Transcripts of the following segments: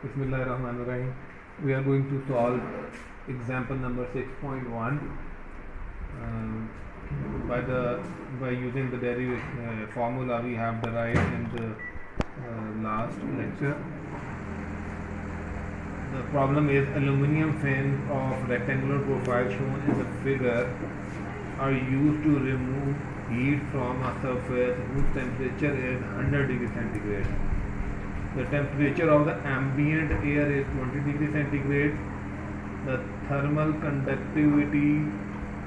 Bismillahirrahmanirrahim. We are going to solve example number 6.1 by using the formula we have derived in the last lecture. The problem is aluminum fins of rectangular profile shown in the figure are used to remove heat from a surface whose temperature is 100 degrees centigrade. The temperature of the ambient air is 20 degrees centigrade. The thermal conductivity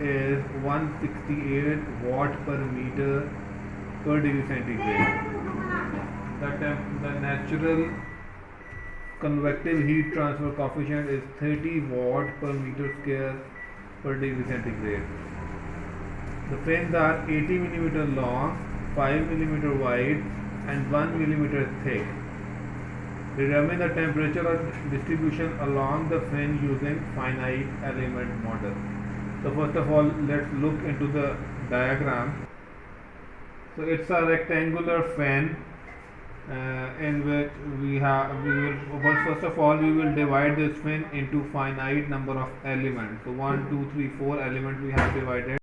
is 168 watt per meter per degree centigrade. The natural convective heat transfer coefficient is 30 watt per meter square per degree centigrade. The fins are 80 millimeter long, 5 millimeter wide, and 1 millimeter thick. Determine the temperature distribution along the fin using finite element model. So first of all, let's look into the diagram. So it's a rectangular fin in which we will divide this fin into finite number of elements. So 1, 2, 3, 4 elements we have divided,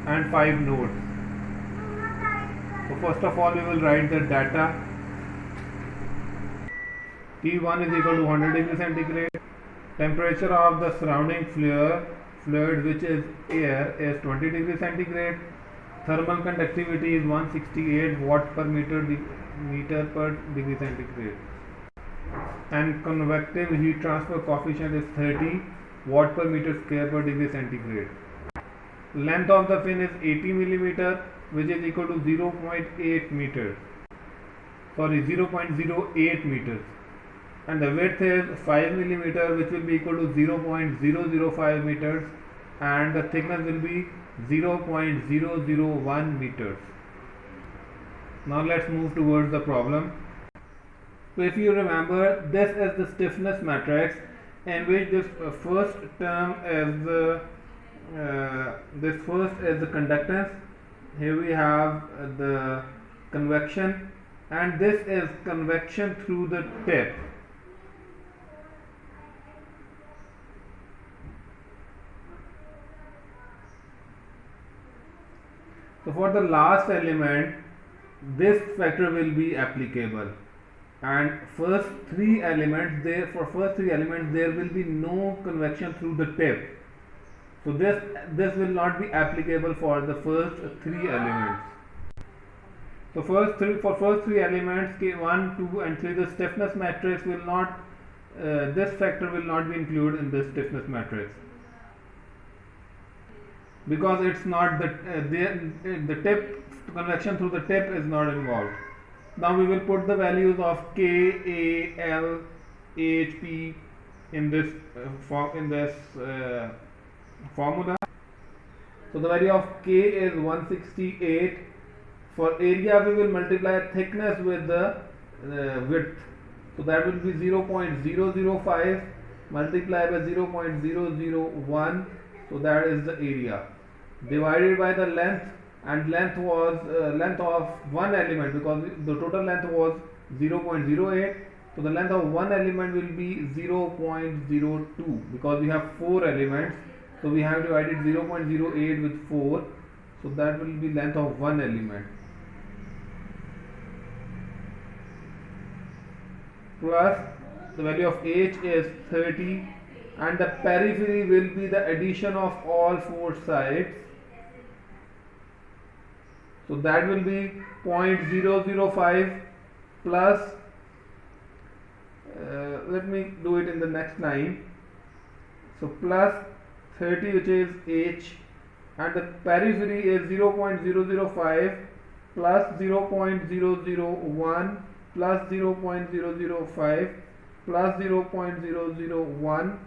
and 5 nodes. So first of all, we will write the data. T1 is equal to 100 degree centigrade. Temperature of the surrounding fluid, which is air, is 20 degree centigrade. Thermal conductivity is 168 watt per meter per degree centigrade. And convective heat transfer coefficient is 30 watt per meter square per degree centigrade. Length of the fin is 80 millimeter, which is equal to 0.08 meters. And the width is 5 millimeter, which will be equal to 0.005 meters, and the thickness will be 0.001 meters. Now let's move towards the problem. So if you remember, this is the stiffness matrix, in which this first term is the conductance. Here we have the convection, and this is convection through the tip. So for the last element, this factor will be applicable, and first three elements there will be no convection through the tip. So this will not be applicable for the first three elements. So for first three elements, K1, 2 and 3, the stiffness matrix will not, this factor will not be included in this stiffness matrix, because it's not the tip, convection through the tip is not involved. Now we will put the values of K, A, L, H, P in this formula. So the value of K is 168. For area, we will multiply thickness with the width. So that will be 0.005 multiplied by 0.001. So that is the area, divided by the length, and length was length of one element, because the total length was 0.08. So the length of one element will be 0.02, because we have 4 elements. So we have divided 0.08 with 4. So that will be length of one element, plus the value of H is 30, and the periphery will be the addition of all 4 sides. So that will be 0.005 plus, let me do it in the next line. So plus 30, which is H, and the periphery is 0.005 plus 0.001 plus 0.005 plus 0.001,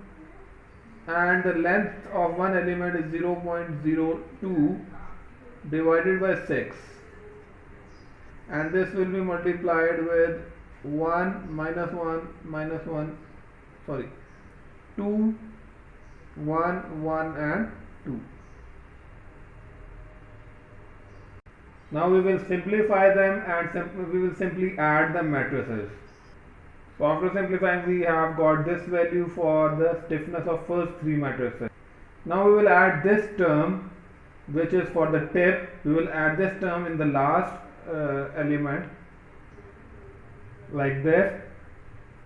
and the length of one element is 0.02 divided by 6, and this will be multiplied with 1 minus 1 minus 1, 2, 1, 1 and 2. Now we will simplify them, and we will simply add the matrices. So after simplifying, we have got this value for the stiffness of first three matrices. Now we will add this term, which is for the tip. We will add this term in the last element like this,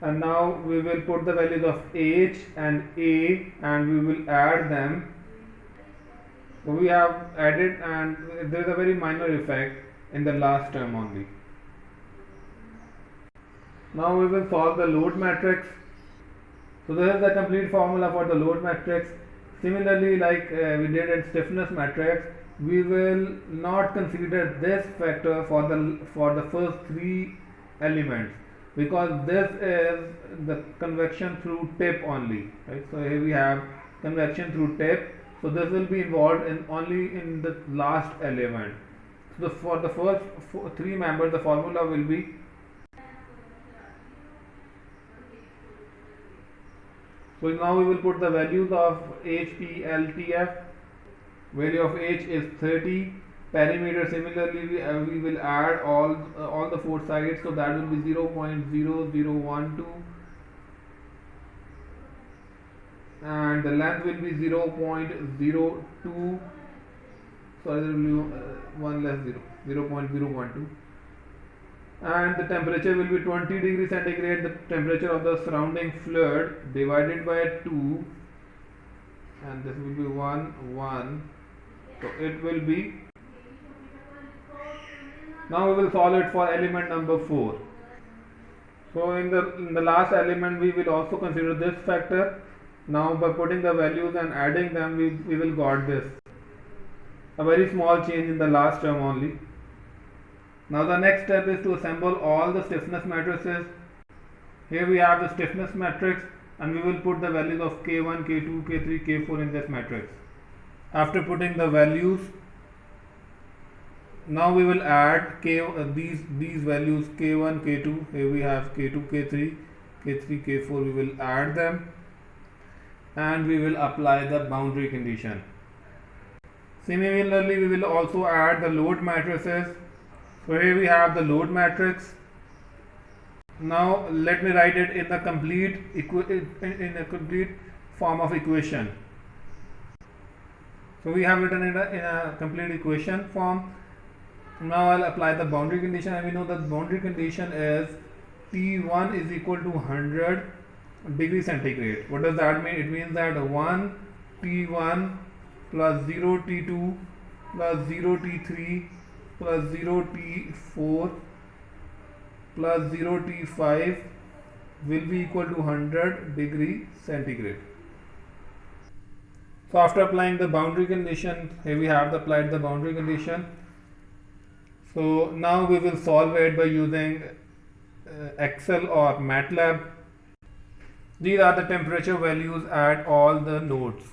and now we will put the values of H and A and we will add them. So we have added, and there is a very minor effect in the last term only. Now we will solve the load matrix. So this is the complete formula for the load matrix. Similarly, like we did in stiffness matrix, we will not consider this factor for the first three elements, because this is the convection through tip only, right? So here we have convection through tip, so this will be involved in only in the last element. So for the first three members, the formula will be, so now we will put the values of H, P, L, T, F. Value of H is 30. Perimeter, similarly we will add all the four sides, so that will be 0.0012, and the length will be 0.02, sorry, there will be one less 0.012, and the temperature will be 20 degrees centigrade, the temperature of the surrounding fluid divided by 2, and this will be 1, so it will be. Now we will solve it for element number 4. So in the last element we will also consider this factor. Now by putting the values and adding them, we will got this, a very small change in the last term only. Now the next step is to assemble all the stiffness matrices. Here we have the stiffness matrix, and we will put the values of K1, K2, K3, K4 in this matrix. After putting the values, now we will add these values K1, K2. Here we have K2, K3, K3, K4. We will add them, and we will apply the boundary condition. Similarly, we will also add the load matrices. So here we have the load matrix. Now let me write it in the complete form of equation. So we have written it in a complete equation form. Now I'll apply the boundary condition, and we know that boundary condition is T1 is equal to 100 degrees centigrade. What does that mean? It means that 1 T1 plus 0 T2 plus 0 T3 plus 0 T4 plus 0 T5 will be equal to 100 degree centigrade. So after applying the boundary condition, here we have applied the boundary condition. So now we will solve it by using Excel or MATLAB. These are the temperature values at all the nodes.